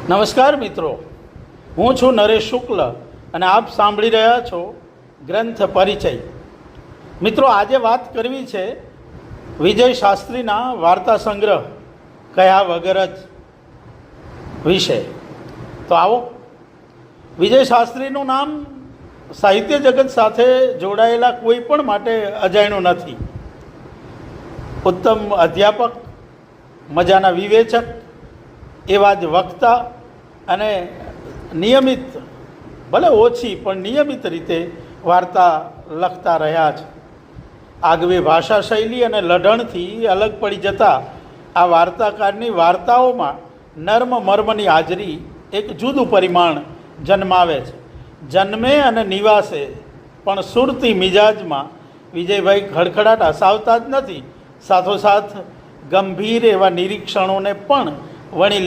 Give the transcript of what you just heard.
નમસ્કાર મિત્રો, હું છું નરેશ શુક્લ અને આપ સાંભળી રહ્યા છો ગ્રંથ પરિચય. મિત્રો, આજે વાત કરવી છે વિજય શાસ્ત્રીના વાર્તા સંગ્રહ કયા વગર જ વિશે. તો આવો, વિજય શાસ્ત્રીનું નામ સાહિત્ય જગત સાથે જોડાયેલા કોઈ પણ માટે અજાણ્યું નથી. ઉત્તમ અધ્યાપક, મજાના વિવેચક, એવા જ વક્તા અને નિયમિત, ભલે ઓછી પણ નિયમિત રીતે વાર્તા લખતા રહ્યા છે. આગવી ભાષા શૈલી અને લઢણથી અલગ પડી જતા આ વાર્તાકારની વાર્તાઓમાં નર્મ મર્મની હાજરી એક જુદું પરિમાણ જન્માવે છે. જન્મે અને નિવાસે પણ સુરતી મિજાજમાં વિજયભાઈ ખડખડાટ હસાવતા જ નથી, સાથોસાથ ગંભીર એવા નિરીક્ષણોને પણ વણી લે